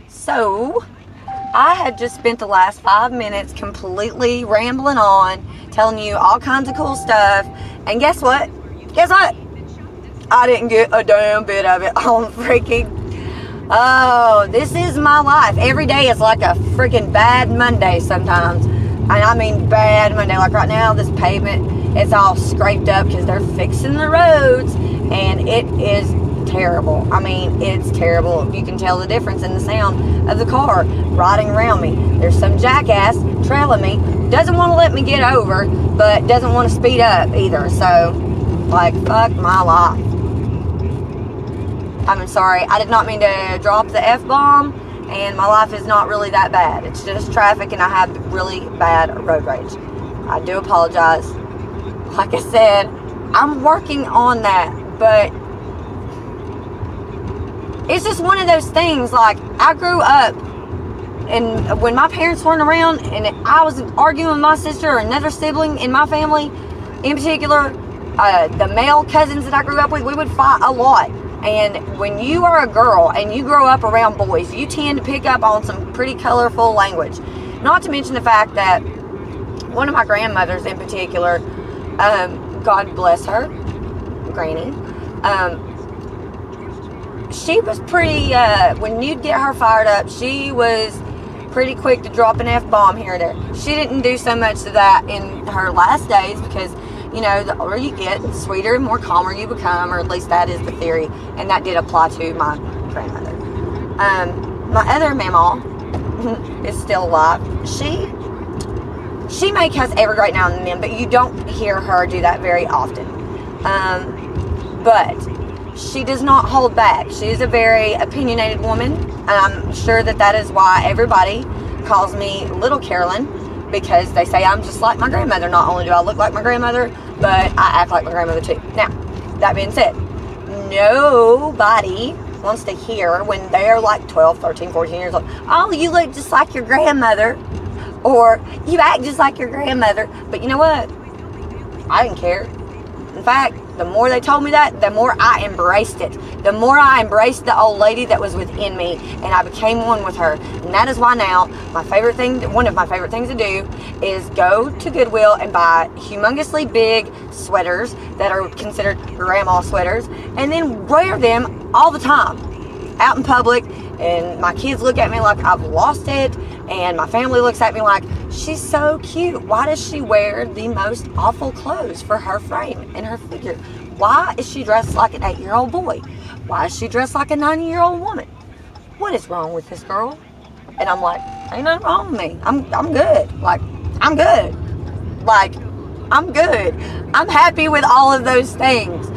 So, I had just spent the last 5 minutes completely rambling on, telling you all kinds of cool stuff, and guess what? Guess what? I didn't get a damn bit of it on freaking... Oh, this is my life. Every day is like a freaking bad Monday sometimes. And I mean bad Monday. Like right now, this pavement is all scraped up because they're fixing the roads, and it is terrible. I mean, it's terrible. You can tell the difference in the sound of the car riding around me. There's some jackass trailing me, doesn't want to let me get over, but doesn't want to speed up either. So, like, fuck my life. I'm sorry, I did not mean to drop the F-bomb, and my life is not really that bad. It's just traffic, and I have really bad road rage. I do apologize. Like I said, I'm working on that, but it's just one of those things. Like, I grew up, and when my parents weren't around, and I was arguing with my sister or another sibling in my family, in particular, the male cousins that I grew up with, we would fight a lot. And when you are a girl and you grow up around boys, you tend to pick up on some pretty colorful language. Not to mention the fact that one of my grandmothers in particular, God bless her, Granny, she was pretty, when you'd get her fired up, she was pretty quick to drop an F-bomb here and there. She didn't do so much of that in her last days because, you know, the older you get, the sweeter and more calmer you become, or at least that is the theory, and that did apply to my grandmother. My other mamaw is still alive. She may cuss every right now and then, but you don't hear her do that very often. But she does not hold back. She is a very opinionated woman, and I'm sure that is why everybody calls me Little Carolyn, because they say I'm just like my grandmother. Not only do I look like my grandmother, but I act like my grandmother too. Now, that being said, nobody wants to hear when they're like 12, 13, 14 years old, oh, you look just like your grandmother, or you act just like your grandmother. But you know what? I didn't care. In fact, the more they told me that, the more I embraced it. The more I embraced the old lady that was within me, and I became one with her. And that is why now, one of my favorite things to do is go to Goodwill and buy humongously big sweaters that are considered grandma sweaters, and then wear them all the time out in public. And my kids look at me like I've lost it, and my family looks at me like, she's so cute. Why does she wear the most awful clothes for her frame and her figure? Why is she dressed like an 8-year-old boy? Why is she dressed like a 90-year-old woman? What is wrong with this girl? And I'm like, ain't nothing wrong with me. I'm good. Like, I'm good. Like, I'm good. I'm happy with all of those things.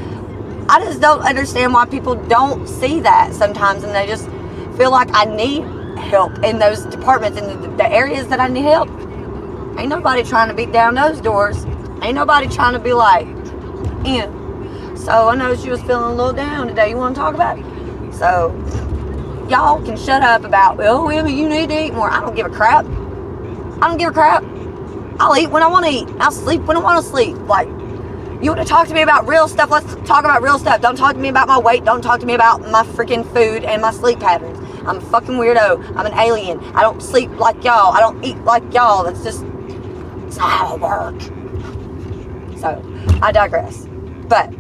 I just don't understand why people don't see that sometimes, and they just feel like I need help in those departments, in the areas that I need help. Ain't nobody trying to beat down those doors. Ain't nobody trying to be like, yeah. So I know she was feeling a little down today. You want to talk about it? So y'all can shut up about, oh, Emmy, you need to eat more. I don't give a crap. I don't give a crap. I'll eat when I want to eat. I'll sleep when I want to sleep. Like, you want to talk to me about real stuff? Let's talk about real stuff. Don't talk to me about my weight. Don't talk to me about my freaking food and my sleep patterns. I'm a fucking weirdo. I'm an alien. I don't sleep like y'all. I don't eat like y'all. It's not how I work. So, I digress. But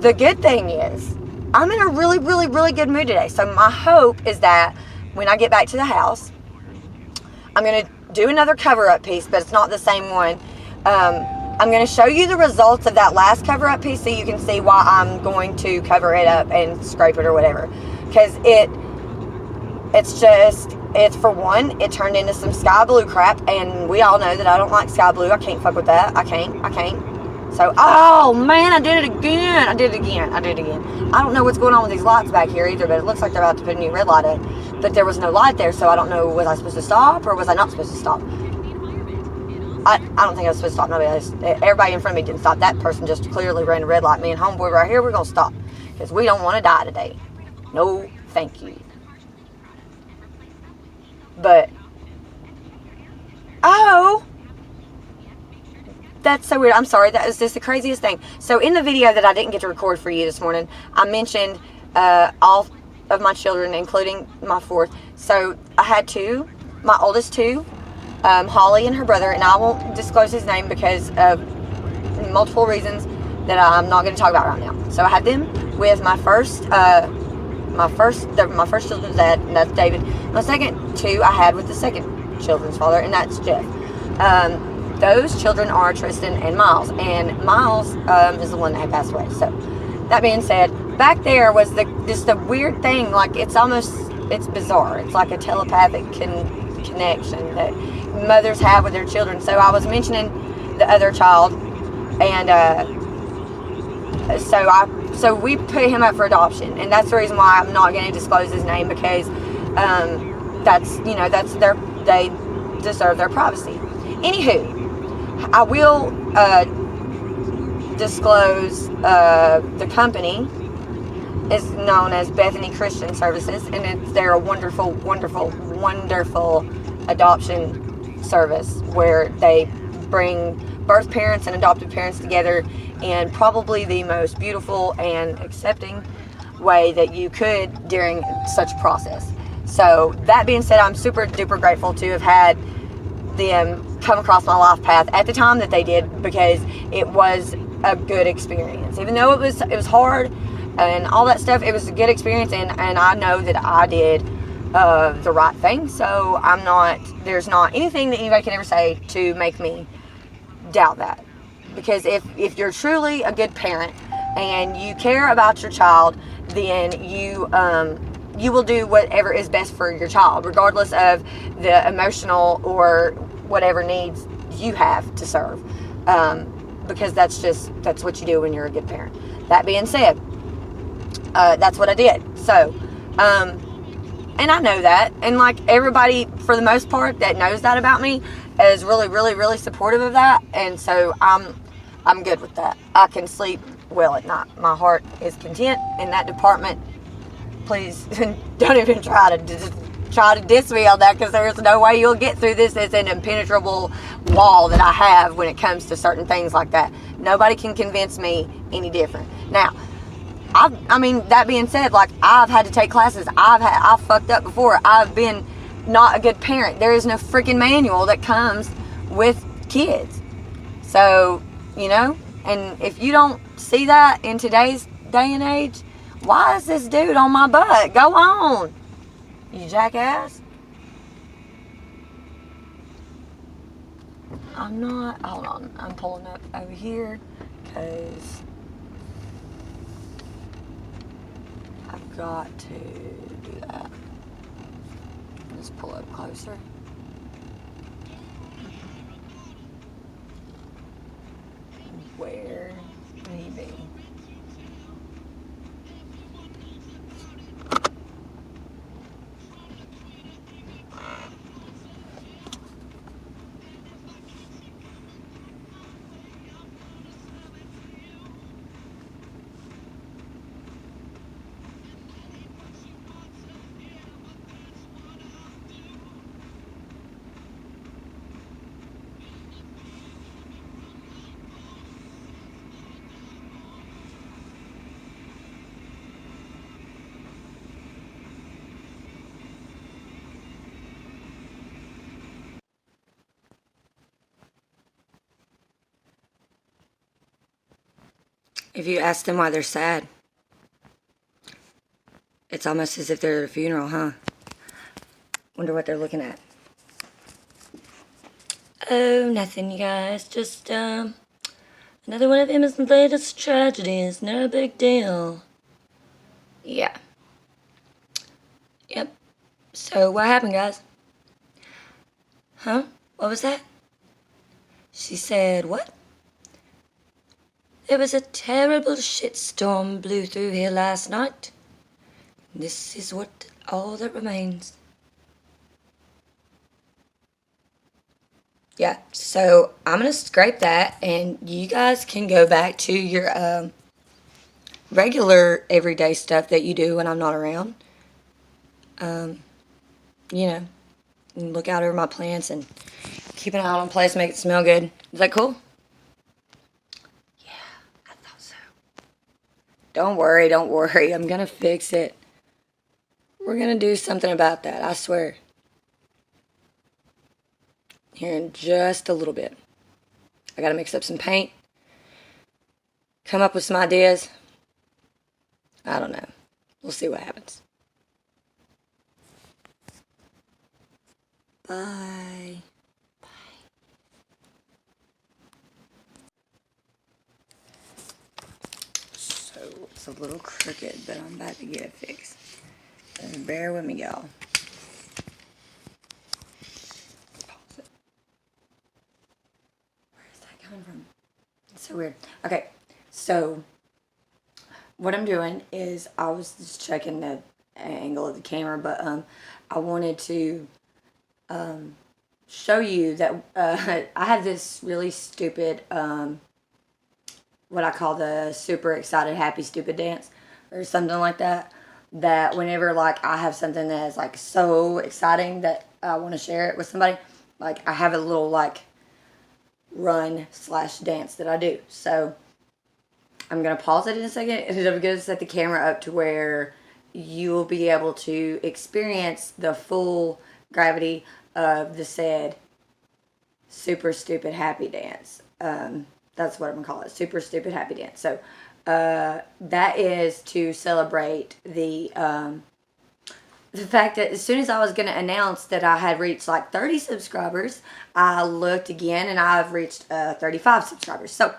the good thing is, I'm in a really, really, really good mood today. So my hope is that when I get back to the house, I'm going to do another cover-up piece, but it's not the same one. I'm going to show you the results of that last cover-up piece so you can see why I'm going to cover it up and scrape it or whatever. Because it's for one, it turned into some sky blue crap, and we all know that I don't like sky blue. I can't fuck with that. I can't. So, oh man, I did it again. I did it again. I don't know what's going on with these lights back here either, but it looks like they're about to put a new red light up. But there was no light there, so I don't know, was I supposed to stop or was I not supposed to stop? I don't think I was supposed to stop. Everybody in front of me didn't stop. That person just clearly ran a red light. Me and homeboy right here, we're going to stop. Because we don't want to die today. No, thank you. But, oh, that's so weird. I'm sorry. That was just the craziest thing. So in the video that I didn't get to record for you this morning, I mentioned all of my children, including my fourth. So I had two, my oldest two, Holly and her brother, and I won't disclose his name because of multiple reasons that I'm not going to talk about right now. So I had them with my first children's dad, and that's David. My second two I had with the second children's father, and that's Jeff. Those children are Tristan and Miles, and Miles is the one that had passed away. So that being said, back there was just a weird thing. Like, it's bizarre. It's like a telepathic connection that mothers have with their children. So I was mentioning the other child, and so we put him up for adoption, and that's the reason why I'm not going to disclose his name, because they deserve their privacy. Anywho, I will disclose the company is known as Bethany Christian Services, and they're a wonderful, wonderful, wonderful adoption service where they bring birth parents and adoptive parents together in probably the most beautiful and accepting way that you could during such a process. So that being said, I'm super duper grateful to have had them come across my life path at the time that they did, because it was a good experience. Even though it was hard and all that stuff, it was a good experience, and I know that I did the right thing. So there's not anything that anybody can ever say to make me doubt that. Because if you're truly a good parent and you care about your child, then you will do whatever is best for your child, regardless of the emotional or whatever needs you have to serve. Because that's what you do when you're a good parent. That being said, that's what I did. So, and I know that, and like everybody for the most part that knows that about me is really, really, really supportive of that, and so I'm good with that. I can sleep well at night. My heart is content in that department. Please don't even try to diss me on that, because there's no way you'll get through this. It's an impenetrable wall that I have when it comes to certain things like that. Nobody can convince me any different. Now, I mean, that being said, like, I've had to take classes. I've fucked up before. I've been not a good parent. There is no freaking manual that comes with kids. So, and if you don't see that in today's day and age, why is this dude on my butt? Go on, you jackass. Hold on, I'm pulling up over here, because I've got to do that. Just pull up closer. Where would he be? If you ask them why they're sad, it's almost as if they're at a funeral, huh? Wonder what they're looking at. Oh, nothing, you guys. Just, another one of Emma's latest tragedies. No big deal. Yeah. Yep. So, what happened, guys? Huh? What was that? She said, what? There was a terrible shitstorm blew through here last night. This is all that remains. Yeah, so I'm going to scrape that, and you guys can go back to your regular everyday stuff that you do when I'm not around. And look out over my plants and keep an eye on place, make it smell good. Is that cool? Don't worry, I'm gonna fix it. We're going to do something about that, I swear. Here in just a little bit. I got to mix up some paint. Come up with some ideas. I don't know. We'll see what happens. Bye. So it's a little crooked, but I'm about to get it fixed. And bear with me, y'all. Pause it. Where is that coming from? It's so weird. Okay, so what I'm doing is I was just checking the angle of the camera, but I wanted to show you that I have this really stupid what I call the super excited happy stupid dance or something like that, that whenever like I have something that is like so exciting that I want to share it with somebody, like I have a little like run/dance that I do. So I'm gonna pause it in a second and I'm gonna set the camera up to where you'll be able to experience the full gravity of the said super stupid happy dance. That's what I'm gonna call it, super stupid happy dance. So that is to celebrate the fact that as soon as I was gonna announce that I had reached like 30 subscribers, I looked again and I've reached 35 subscribers. So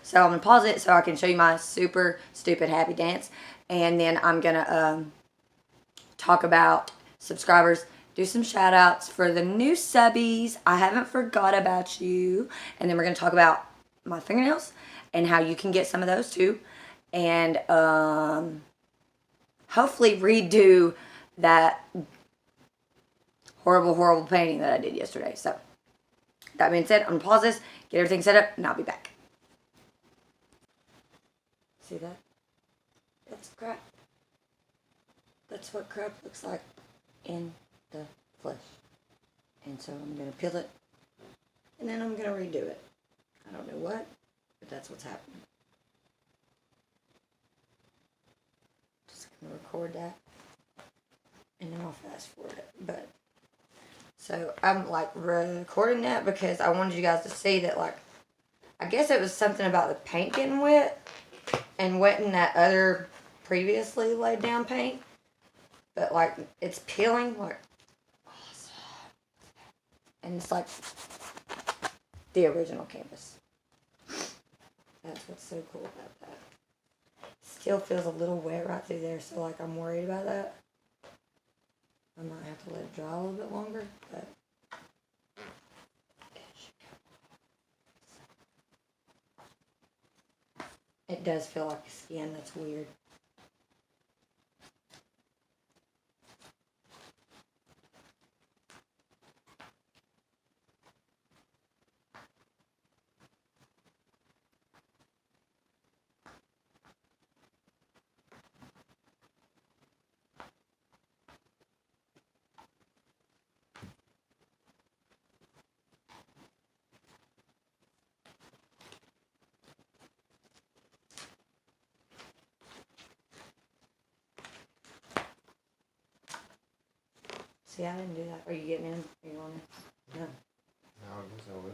so I'm gonna pause it so I can show you my super stupid happy dance, and then I'm gonna talk about subscribers, do some shout outs for the new subbies. I haven't forgot about you. And then we're gonna talk about my fingernails and how you can get some of those too, and hopefully redo that horrible painting that I did yesterday. So that being said, I'm gonna pause this, get everything set up, and I'll be back. See that? That's crap. That's what crap looks like in the flesh. And so I'm going to peel it, and then I'm going to redo it. I don't know what, but that's what's happening. Just going to record that, and then I'll fast forward it. But so I'm like recording that because I wanted you guys to see that, like, I guess it was something about the paint getting wet and wetting that other previously laid down paint, but like it's peeling like awesome. And it's like the original canvas. That's what's so cool about that. Still feels a little wet right through there, so like I'm worried about that. I might have to let it dry a little bit longer, but it does feel like skin. That's weird. See, I didn't do that. Are you getting in? Are you on it? No. No, I guess I will.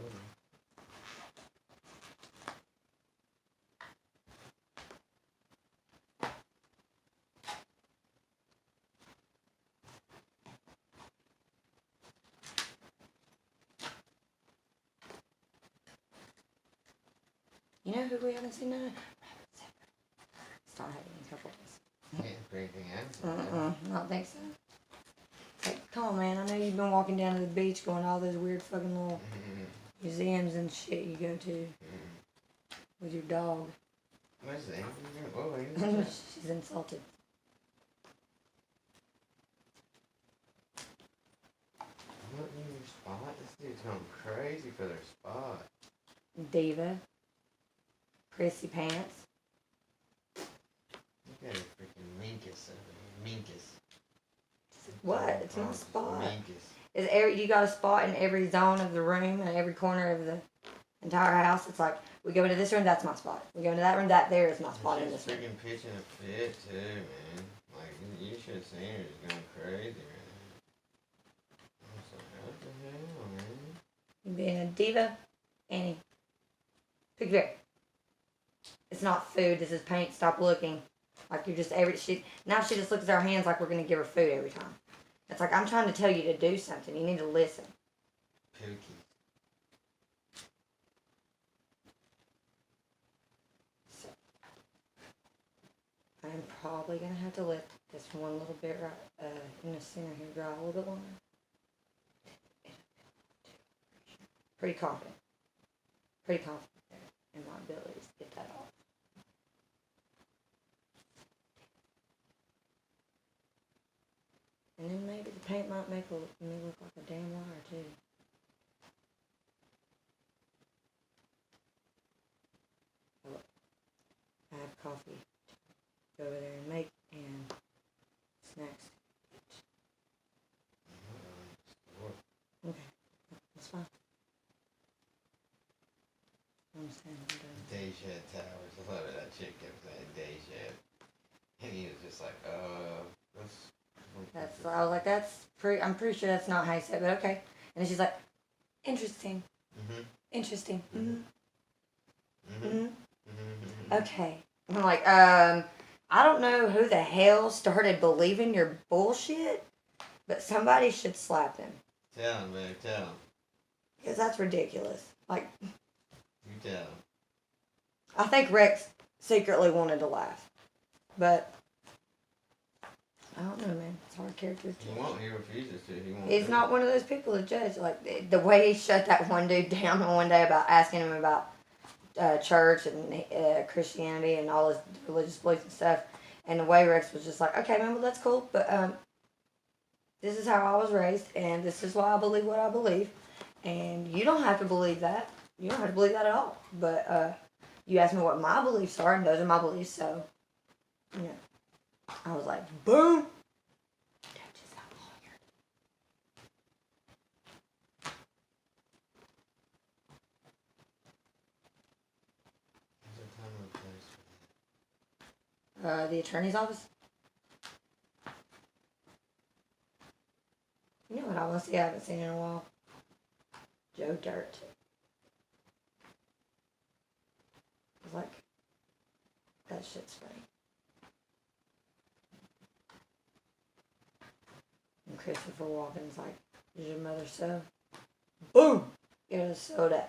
You know who we haven't seen tonight? Star having a couple days. Can't for anything else. I don't think so. Like, come on, man. I know you've been walking down to the beach going to all those weird fucking little museums and shit you go to with your dog. What's that? She's insulted. What in your spot? This dude's going crazy for their spot. Diva. Prissy pants. Look at her freaking minkus over here. Minkus. What? It's my spot. Minkus. You got a spot in every zone of the room and every corner of the entire house. It's like, we go into this room, that's my spot. We go into that room, that there is my spot in this room. Freaking pitching a fit too, man. Like, you should have seen her just going crazy right now. I was like, what the hell, man? You being a diva? Annie. Pick Bear. It's not food. This is paint. Stop looking. Like you're just now she just looks at our hands like we're gonna give her food every time. It's like I'm trying to tell you to do something. You need to listen. Pookie. So I'm probably gonna have to let this one little bit right in the center here dry a little bit longer. Pretty confident there in my abilities to get that off. And then maybe the paint might make me look like a damn liar too. Oh, I have coffee to go over there and make and snacks. Okay, that's fine. I'm saying Deja Towers. I love it. That chick kept saying Deja. And he was just like, that's I was like, I'm pretty sure that's not how you say it, but okay. And then she's like, interesting. Mm-hmm. Interesting. Mm-hmm. Mm-hmm. Mm-hmm. Okay. I'm like, I don't know who the hell started believing your bullshit, but somebody should slap him. Tell him, babe. Tell him. Because that's ridiculous. Like, You tell him. I think Rex secretly wanted to laugh, but I don't know, man. It's hard character. He won't. He refuses to. He's not one of those people to judge. Like the way he shut that one dude down one day about asking him about church and Christianity and all his religious beliefs and stuff, and the way Rex was just like, okay, man, well that's cool, but this is how I was raised, and this is why I believe what I believe, and you don't have to believe that. You don't have to believe that at all. But you asked me what my beliefs are, and those are my beliefs. So, you know, I was like, boom. The attorney's office. You know what I want to see? I haven't seen in a while. Joe Dirt. It's like, that shit's funny. And Christopher Walken's like, is your mother so? Boom! Get a soda.